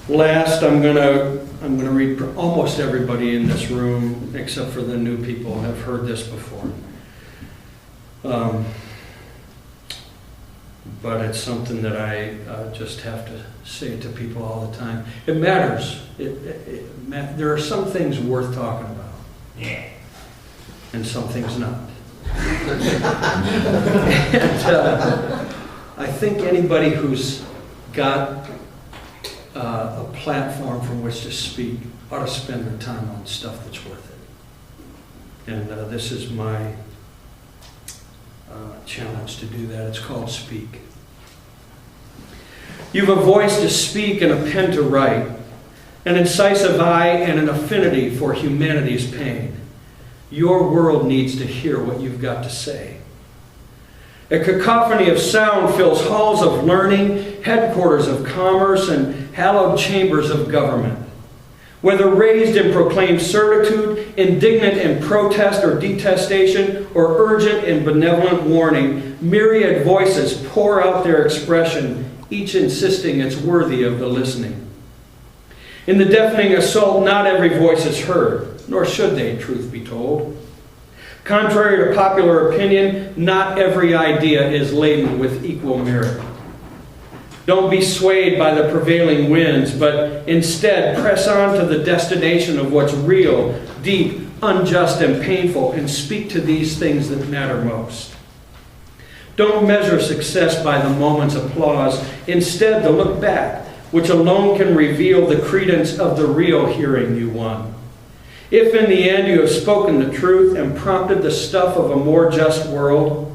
Last, I'm gonna read. Almost everybody in this room, except for the new people, have heard this before. But it's something that I just have to say to people all the time. It matters. There are some things worth talking about. Yeah. And some things not. And, I think anybody who's got a platform from which to speak ought to spend their time on stuff that's worth it. And this is my challenge to do that. It's called Speak. You've a voice to speak and a pen to write, an incisive eye and an affinity for humanity's pain. Your world needs to hear what you've got to say. A cacophony of sound fills halls of learning, headquarters of commerce, and hallowed chambers of government. Whether raised in proclaimed certitude, indignant in protest or detestation, or urgent in benevolent warning, myriad voices pour out their expression, each insisting it's worthy of the listening. In the deafening assault, not every voice is heard, nor should they, truth be told. Contrary to popular opinion, not every idea is laden with equal merit. Don't be swayed by the prevailing winds, but instead press on to the destination of what's real, deep, unjust, and painful, and speak to these things that matter most. Don't measure success by the moment's applause. Instead, to look back, which alone can reveal the credence of the real hearing you won. If in the end you have spoken the truth and prompted the stuff of a more just world,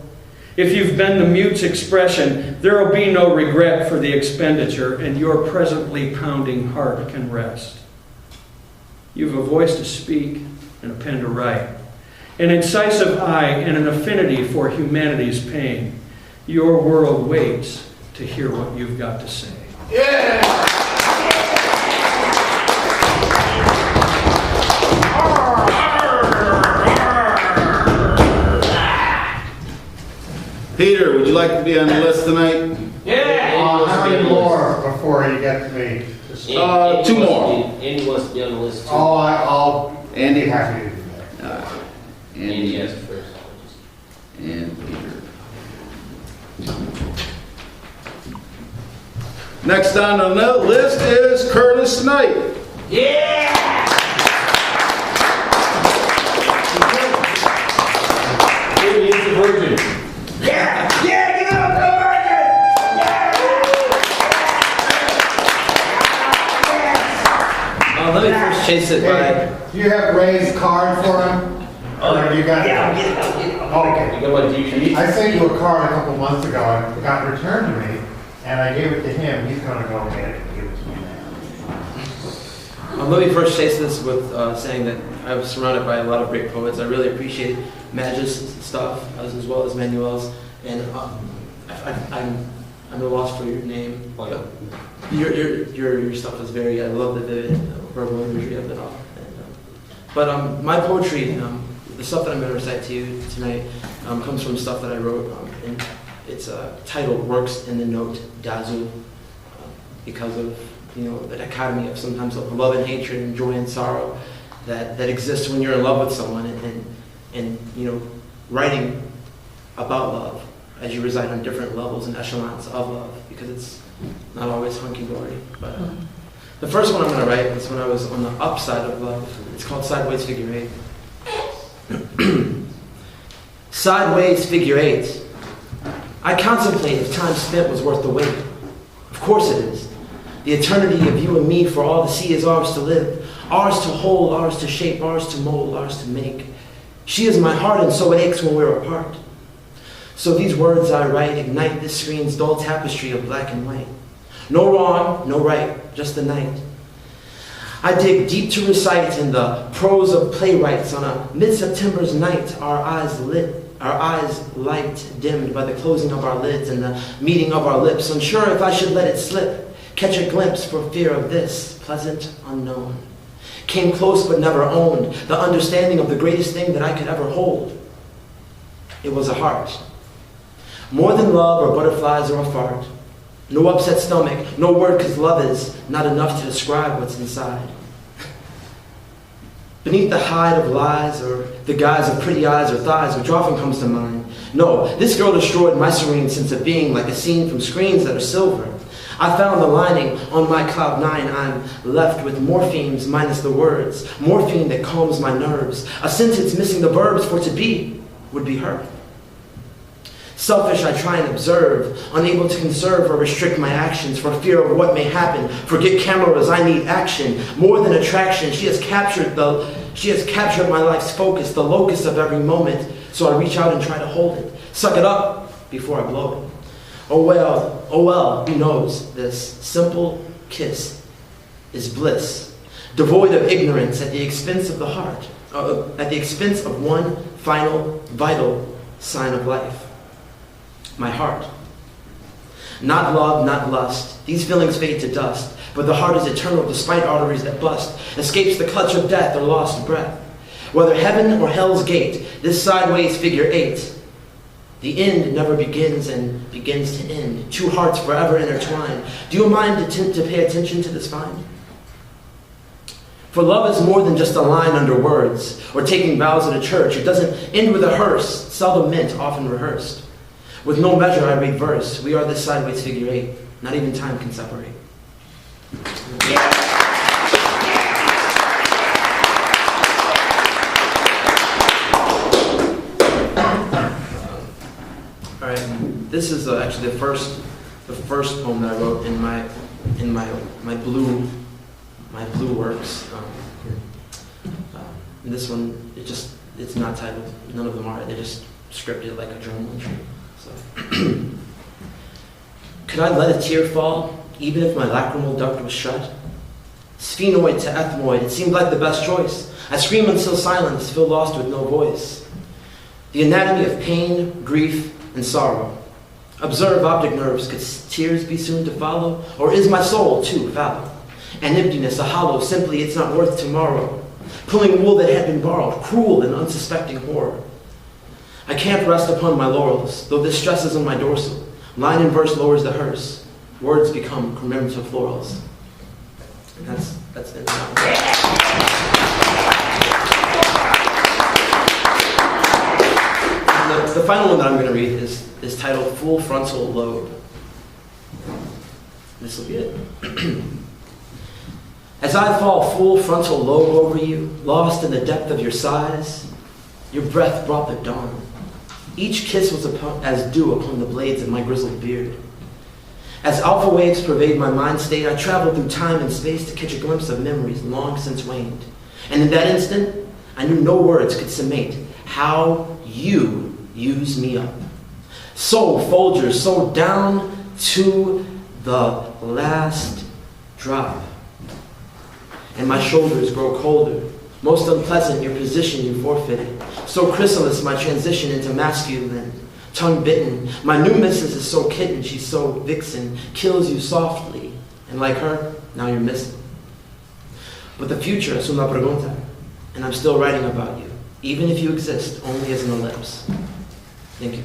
if you've been the mute's expression, there will be no regret for the expenditure, and your presently pounding heart can rest. You've a voice to speak and a pen to write, an incisive eye and an affinity for humanity's pain. Your world waits to hear what you've got to say. Yeah! Peter, would you like to be on the list tonight? Yeah! How many more before you get to me? Two more. Andy wants to be on the list too. Oh, I'll Andy. be happy to do that. Andy has first. And Peter. Next on the list is Curtis Knight. Yeah! He is the virgin. Yeah! Yeah! Get up, the virgin! Yeah! Let me first chase it by. Do you have Ray's card for him? Or you got Okay. You got what DP? I sent you a card a couple months ago and it got returned to me, and I gave it to him. He's going to go get it and give it to me now. Let me first chase this with saying that I was surrounded by a lot of great poets. I really appreciate Mag's stuff as well as Manuel's, and I'm at a loss for your name. But your stuff is very. I love the vivid verbal imagery of it all. But my poetry, the stuff that I'm going to recite to you tonight, comes from stuff that I wrote, and it's titled "Works in the Note Dazzle," because of the dichotomy of sometimes of love and hatred and joy and sorrow that exists when you're in love with someone, and writing about love as you reside on different levels and echelons of love, because it's not always hunky-dory. But the first one I'm going to write is when I was on the upside of love. It's called Sideways Figure 8. Sideways Figure 8. I contemplate if time spent was worth the wait. Of course it is. The eternity of you and me, for all the sea is ours to live, ours to hold, ours to shape, ours to mold, ours to make. She is my heart, and so it aches when we're apart. So these words I write ignite this screen's dull tapestry of black and white. No wrong, no right, just the night. I dig deep to recite in the prose of playwrights on a mid-September's night, our eyes light dimmed by the closing of our lids and the meeting of our lips, unsure if I should let it slip, catch a glimpse for fear of this pleasant unknown. Came close but never owned, the understanding of the greatest thing that I could ever hold. It was a heart. More than love or butterflies or a fart. No upset stomach, no word, because love is not enough to describe what's inside. Beneath the hide of lies or the guise of pretty eyes or thighs, which often comes to mind. No, this girl destroyed my serene sense of being like a scene from screens that are silver. I found the lining on my cloud nine. I'm left with morphemes minus the words. Morphine that calms my nerves. A sentence missing the verbs, for to be would be her. Selfish, I try and observe, unable to conserve or restrict my actions for fear of what may happen. Forget cameras, I need action. More than attraction, she has captured my life's focus, the locus of every moment. So I reach out and try to hold it. Suck it up before I blow it. Oh well, who knows? This simple kiss is bliss, devoid of ignorance at the expense of the heart, at the expense of one final, vital sign of life. My heart. Not love, not lust. These feelings fade to dust, but the heart is eternal despite arteries that bust, escapes the clutch of death or lost breath. Whether heaven or hell's gate, this sideways figure eight. The end never begins and begins to end. Two hearts forever intertwined. Do you mind to pay attention to this find? For love is more than just a line under words, or taking vows at a church. It doesn't end with a hearse, seldom meant, often rehearsed. With no measure I read verse. We are this sideways figure eight. Not even time can separate. All right. This is actually the first poem that I wrote in my blue works. And this one, it's not titled. None of them are. They're just scripted like a journal entry. So. Could I let a tear fall, even if my lacrimal duct was shut? Sphenoid to ethmoid, it seemed like the best choice. I scream until silence, feel lost with no voice. The anatomy of pain, grief, and sorrow. Observe optic nerves, could tears be soon to follow? Or is my soul too fallow? An emptiness, a hollow, simply it's not worth tomorrow. Pulling wool that had been borrowed, cruel and unsuspecting horror. I can't rest upon my laurels, though this stresses on my dorsal. Line and verse lowers the hearse. Words become commemorative florals. And that's it. And the final one that I'm going to read is titled Full Frontal Lobe. This will be it. As I fall full frontal lobe over you, lost in the depth of your sighs, your breath brought the dawn. Each kiss was as dew upon the blades of my grizzled beard. As alpha waves pervade my mind state, I traveled through time and space to catch a glimpse of memories long since waned. And in that instant, I knew no words could summate how you use me up. So Folger, so down to the last drop. And my shoulders grow colder. Most unpleasant your position you forfeited. So chrysalis my transition into masculine. Tongue bitten. My new missus is so kitten, she's so vixen. Kills you softly. And like her, now you're missing. But the future es una pregunta. And I'm still writing about you. Even if you exist only as an ellipse. Thank you.